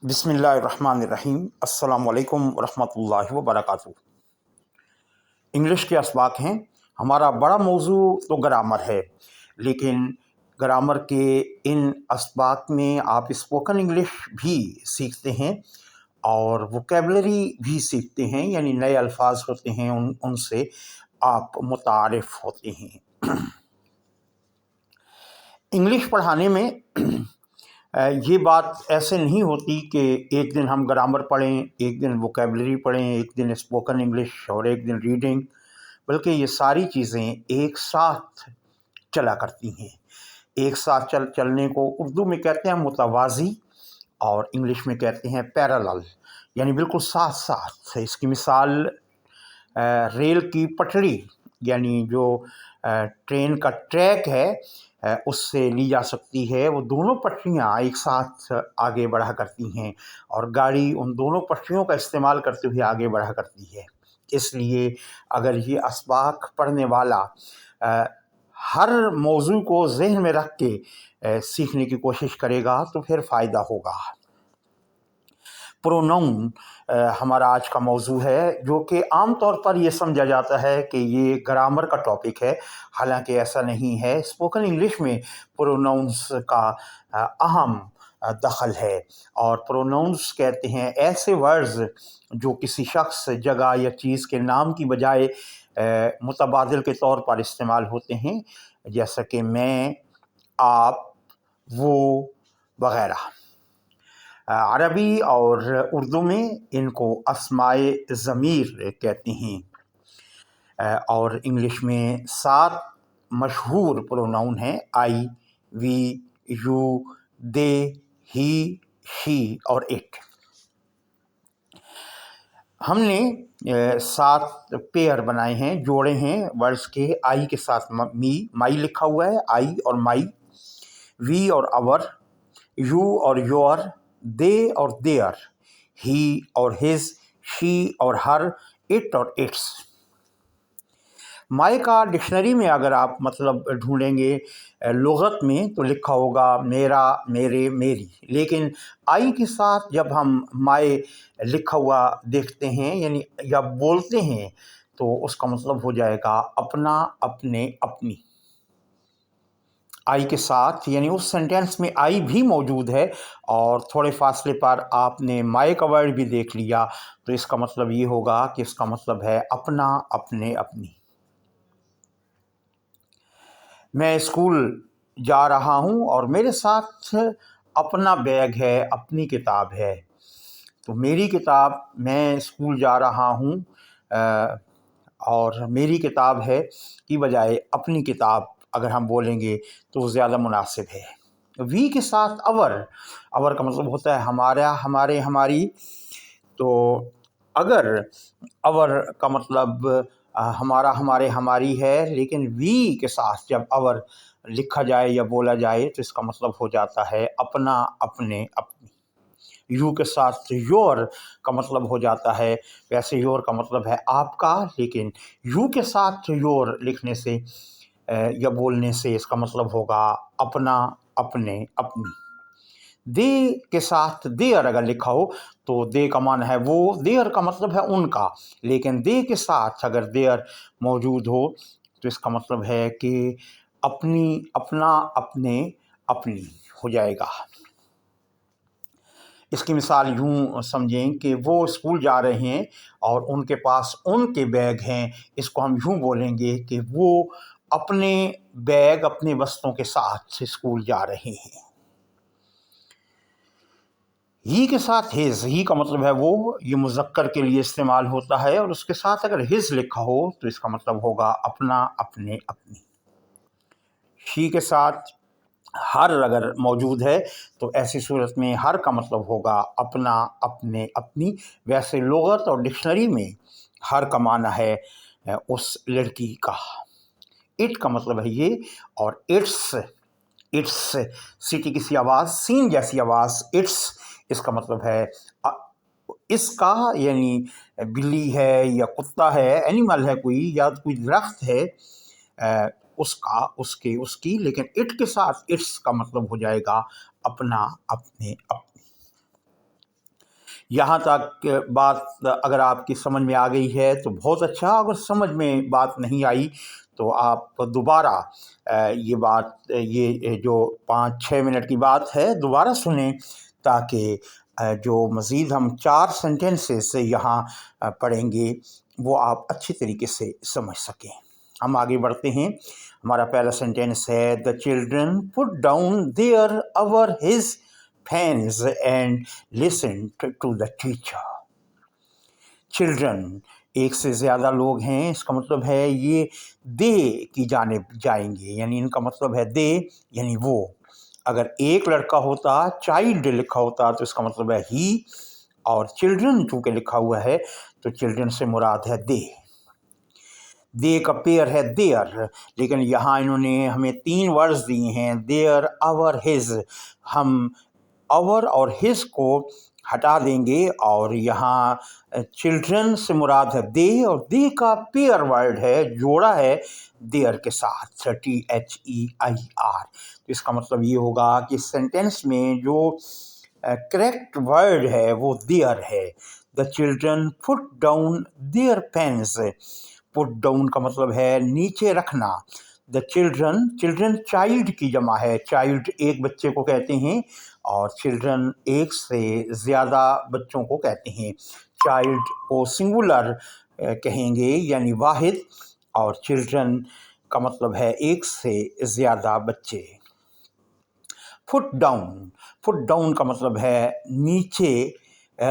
بسم اللہ الرحمن الرحیم۔ السلام علیکم ورحمۃ اللہ وبرکاتہ۔ انگلش کے اسباق ہیں۔ ہمارا بڑا موضوع تو گرامر ہے، لیکن گرامر کے ان اسباق میں آپ اسپوکن انگلش بھی سیکھتے ہیں اور ووکیبلری بھی سیکھتے ہیں، یعنی نئے الفاظ ہوتے ہیں ان سے آپ متعارف ہوتے ہیں۔ انگلش پڑھانے میں یہ بات ایسے نہیں ہوتی کہ ایک دن ہم گرامر پڑھیں، ایک دن ووکیبلری پڑھیں، ایک دن اسپوکن انگلش اور ایک دن ریڈنگ، بلکہ یہ ساری چیزیں ایک ساتھ چلا کرتی ہیں۔ ایک ساتھ چلنے کو اردو میں کہتے ہیں متوازی، اور انگلش میں کہتے ہیں پیرالل، یعنی بالکل ساتھ ساتھ۔ اس کی مثال ریل کی پٹڑی، یعنی جو ٹرین کا ٹریک ہے اس سے لی جا سکتی ہے۔ وہ دونوں پٹریاں ایک ساتھ آگے بڑھا کرتی ہیں اور گاڑی ان دونوں پٹریوں کا استعمال کرتے ہوئے آگے بڑھا کرتی ہے۔ اس لیے اگر یہ اسباق پڑھنے والا ہر موضوع کو ذہن میں رکھ کے سیکھنے کی کوشش کرے گا تو پھر فائدہ ہوگا۔ پروناؤن ہمارا آج کا موضوع ہے، جو کہ عام طور پر یہ سمجھا جاتا ہے کہ یہ گرامر کا ٹاپک ہے، حالانکہ ایسا نہیں ہے۔ اسپوکن انگلش میں پروناؤنس کا اہم دخل ہے، اور پروناؤنس کہتے ہیں ایسے ورڈز جو کسی شخص، جگہ یا چیز کے نام کی بجائے متبادل کے طور پر استعمال ہوتے ہیں، جیسا کہ میں، آپ، وہ وغیرہ۔ عربی اور اردو میں ان کو اسمائے ضمیر کہتے ہیں، اور انگلش میں 7 مشہور پروناؤن ہیں: آئی، وی، یو، دے، ہی، شی اور اٹ۔ ہم نے 7 پیئر بنائے ہیں، جوڑے ہیں ورڈز کے۔ آئی کے ساتھ مائی لکھا ہوا ہے، آئی اور مائی، وی اور اور، یو اور یور، دے اور دیئر، ہی اور ہز، شی اور ہر، اٹ اور اٹس۔ مائی کا ڈکشنری میں اگر آپ مطلب ڈھونڈیں گے لغت میں تو لکھا ہوگا میرا، میرے، میری، لیکن آئی کے ساتھ جب ہم مائی لکھا ہوا دیکھتے ہیں یعنی یا بولتے ہیں تو اس کا مطلب ہو جائے گا اپنا، اپنے، اپنی۔ آئی کے ساتھ یعنی اس سینٹینس میں آئی بھی موجود ہے اور تھوڑے فاصلے پر آپ نے مائی کا ورڈ بھی دیکھ لیا، تو اس کا مطلب یہ ہوگا کہ اس کا مطلب ہے اپنا، اپنے، اپنی۔ میں اسکول جا رہا ہوں اور میرے ساتھ اپنا بیگ ہے، اپنی کتاب ہے۔ تو میری کتاب، میں اسکول جا رہا ہوں اور میری کتاب ہے کی بجائے اپنی کتاب اگر ہم بولیں گے تو وہ زیادہ مناسب ہے۔ وی کے ساتھ اور کا مطلب ہوتا ہے ہمارا، ہمارے، ہماری۔ تو اگر اور کا مطلب ہمارا، ہمارے، ہماری ہے، لیکن وی کے ساتھ جب اور لکھا جائے یا بولا جائے تو اس کا مطلب ہو جاتا ہے اپنا، اپنے، اپنی۔ یو کے ساتھ یور کا مطلب ہو جاتا ہے، ویسے یور کا مطلب ہے آپ کا، لیکن یو کے ساتھ یور لکھنے سے یا بولنے سے اس کا مطلب ہوگا اپنا، اپنے، اپنی۔ دے کے ساتھ دیئر اگر لکھا ہو تو دے کا معنی ہے وہ، دیئر کا مطلب ہے ان کا، لیکن دے کے ساتھ اگر دیئر موجود ہو تو اس کا مطلب ہے کہ اپنی، اپنا، اپنے، اپنی ہو جائے گا۔ اس کی مثال یوں سمجھیں کہ وہ اسکول جا رہے ہیں اور ان کے پاس ان کے بیگ ہیں۔ اس کو ہم یوں بولیں گے کہ وہ اپنے بیگ، اپنے بستوں کے ساتھ اسکول جا رہے ہیں۔ ہی کے ساتھ ہز، ہی کا مطلب ہے وہ، یہ مذکر کے لیے استعمال ہوتا ہے، اور اس کے ساتھ اگر ہز لکھا ہو تو اس کا مطلب ہوگا اپنا، اپنے، اپنی۔ شی کے ساتھ ہر اگر موجود ہے تو ایسی صورت میں ہر کا مطلب ہوگا اپنا، اپنے، اپنی۔ ویسے لغت اور ڈکشنری میں ہر کا معنی ہے اس لڑکی کا۔ اٹ کا مطلب ہے یہ، اور اٹس، اٹس سی کی کسی آواز، سین جیسی آواز، اٹس، اس کا مطلب ہے اس کا، یعنی بلی ہے یا کتا ہے، اینیمل ہے کوئی، یا کوئی درخت ہے، اس کا، اس کے، اس کی، لیکن اٹ کے ساتھ اٹس کا مطلب ہو جائے گا اپنا، اپنے، اپنی۔ یہاں تک بات اگر آپ کی سمجھ میں آ گئی ہے تو بہت اچھا، اگر سمجھ میں بات نہیں آئی تو آپ دوبارہ یہ جو 5-6 منٹ کی بات ہے دوبارہ سنیں، تاکہ جو مزید ہم 4 سینٹنسز یہاں پڑھیں گے وہ آپ اچھی طریقے سے سمجھ سکیں۔ ہم آگے بڑھتے ہیں۔ ہمارا پہلا سینٹینس ہے The children put down their his pens and listened to the teacher۔ Children ایک سے زیادہ لوگ ہیں، اس کا مطلب ہے یہ دے کی جانب جائیں گے، یعنی ان کا مطلب ہے دے یعنی وہ۔ اگر ایک لڑکا ہوتا، چائلڈ لکھا ہوتا، تو اس کا مطلب ہے ہی، اور چلڈرن چونکہ لکھا ہوا ہے تو چلڈرن سے مراد ہے دے۔ دے کا پیئر ہے دیئر، لیکن یہاں انہوں نے ہمیں 3 ورڈز دیے ہیں، دیئر، اور ہز۔ ہم اور ہز کو ہٹا دیں گے اور یہاں چلڈرن سے مراد ہے دے، اور دے کا پیئر ورڈ ہے، جوڑا ہے دیئر کے ساتھ، THEIR۔ تو اس کا مطلب یہ ہوگا کہ سینٹینس میں جو کریکٹ ورڈ ہے وہ دیئر ہے۔ The children put down their pens۔ Put down کا مطلب ہے نیچے رکھنا۔ دا چلڈرن چائلڈ کی جمع ہے، چائلڈ ایک بچے کو کہتے ہیں اور چلڈرن ایک سے زیادہ بچوں کو کہتے ہیں۔ چائلڈ کو سنگولر کہیں گے یعنی واحد، اور چلڈرن کا مطلب ہے ایک سے زیادہ بچے۔ پٹ ڈاؤن کا مطلب ہے نیچے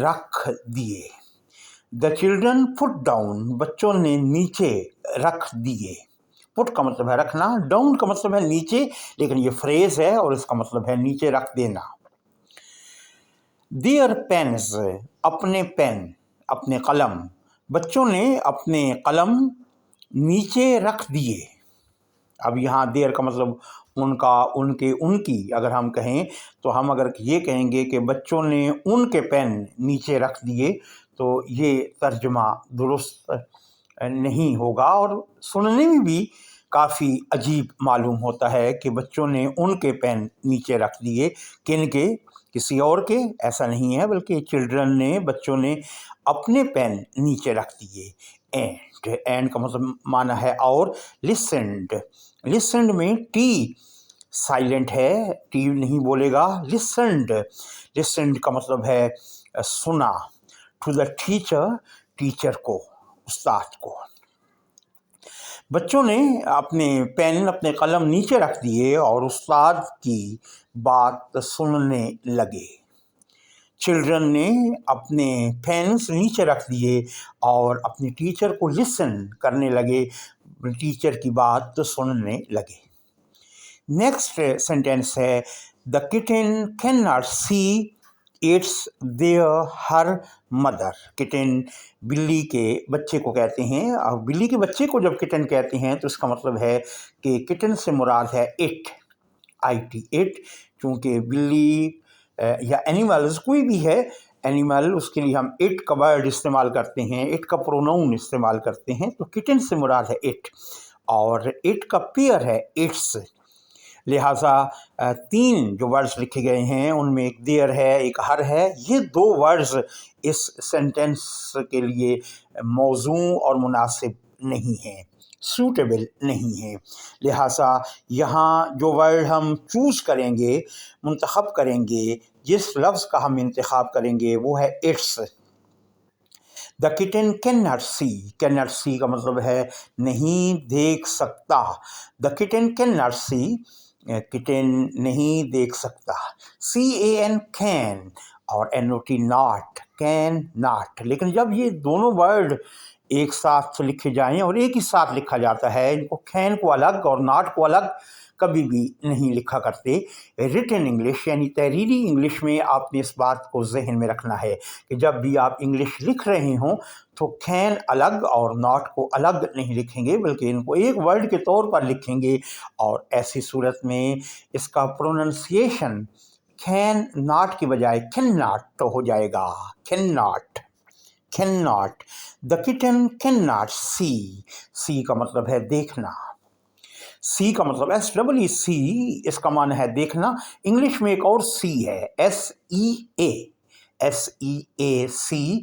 رکھ دیے۔ دا چلڈرن پٹ ڈاؤن، بچوں نے نیچے رکھ دیے۔ پٹ کا مطلب ہے رکھنا، ڈاؤن کا مطلب ہے نیچے، لیکن یہ فریز ہے اور اس کا مطلب ہے نیچے رکھ دینا۔ دیئر پینز، اپنے پین، اپنے قلم، بچوں نے اپنے قلم نیچے رکھ دیے۔ اب یہاں دیر کا مطلب ان کا، ان کے، ان کی اگر ہم کہیں تو ہم اگر یہ کہیں گے کہ بچوں نے ان کے پین نیچے رکھ دیے تو یہ ترجمہ درست نہیں ہوگا، اور سننے میں بھی کافی عجیب معلوم ہوتا ہے کہ بچوں نے ان کے پین نیچے رکھ دیے۔ کن کے؟ کسی اور کے؟ ایسا نہیں ہے، بلکہ چلڈرن نے، بچوں نے اپنے پین نیچے رکھ دیے۔ اینڈ کا مطلب معنی ہے اور۔ لسنڈ میں ٹی سائلنٹ ہے، ٹی نہیں بولے گا۔ لسنڈ کا مطلب ہے سنا۔ ٹو دا ٹیچر کو، استاد کو۔ بچوں نے اپنے پین، اپنے قلم نیچے رکھ دیے اور استاد کی بات سننے لگے۔ چلڈرن نے اپنے پینس نیچے رکھ دیے اور اپنے ٹیچر کو لسن کرنے لگے، ٹیچر کی بات سننے لگے۔ نیکسٹ سینٹینس ہے the kitten can not see its her mother. Kitten بلی کے بچے کو کہتے ہیں، اور بلی کے بچے کو جب کٹن کہتے ہیں تو اس کا مطلب ہے کہ کٹن سے مراد ہے اٹ، چونکہ بلی یا اینیملز کوئی بھی ہے اینیمل، اس کے لیے ہم اٹ کا ورڈ استعمال کرتے ہیں، اٹ کا پروناؤن استعمال کرتے ہیں، تو کٹن سے مراد ہے اٹ، اور اٹ کا پیئر ہے اٹس۔ لہٰذا 3 جو ورڈز لکھے گئے ہیں ان میں ایک دیئر ہے، ایک ہر ہے۔ یہ 2 ورڈز اس سینٹینس کے لیے موزوں اور مناسب نہیں ہیں، سوٹیبل نہیں ہیں۔ لہٰذا یہاں جو ورڈ ہم چوز کریں گے، منتخب کریں گے، جس لفظ کا ہم انتخاب کریں گے وہ ہے its. The kitten can not see, can not see کا مطلب ہے نہیں دیکھ سکتا۔ دا کٹن کین ناٹ سی، کٹن نہیں دیکھ سکتا۔ CAN کین اور NOT ناٹ، کین ناٹ۔ لیکن جب یہ دونوں ورڈ ایک ساتھ لکھے جائیں، اور ایک ہی ساتھ لکھا جاتا ہے، ان کو کین کو الگ اور ناٹ کو الگ کبھی بھی نہیں لکھا کرتے۔ ریٹن انگلش یعنی تحریری انگلش میں آپ نے اس بات کو ذہن میں رکھنا ہے کہ جب بھی آپ انگلش لکھ رہے ہوں تو کین الگ اور ناٹ کو الگ نہیں لکھیں گے، بلکہ ان کو ایک ورڈ کے طور پر لکھیں گے، اور ایسی صورت میں اس کا پروننسیشن کین ناٹ کی بجائے کین ناٹ ہو جائے گا۔ Can not. The kitten can not see کا مطلب ہے دیکھنا۔ سی کا مطلب SEE، اس کا معنی ہے دیکھنا۔ انگلش میں ایک اور سی ہے SEA، SEAC,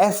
F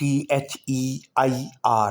THEIR,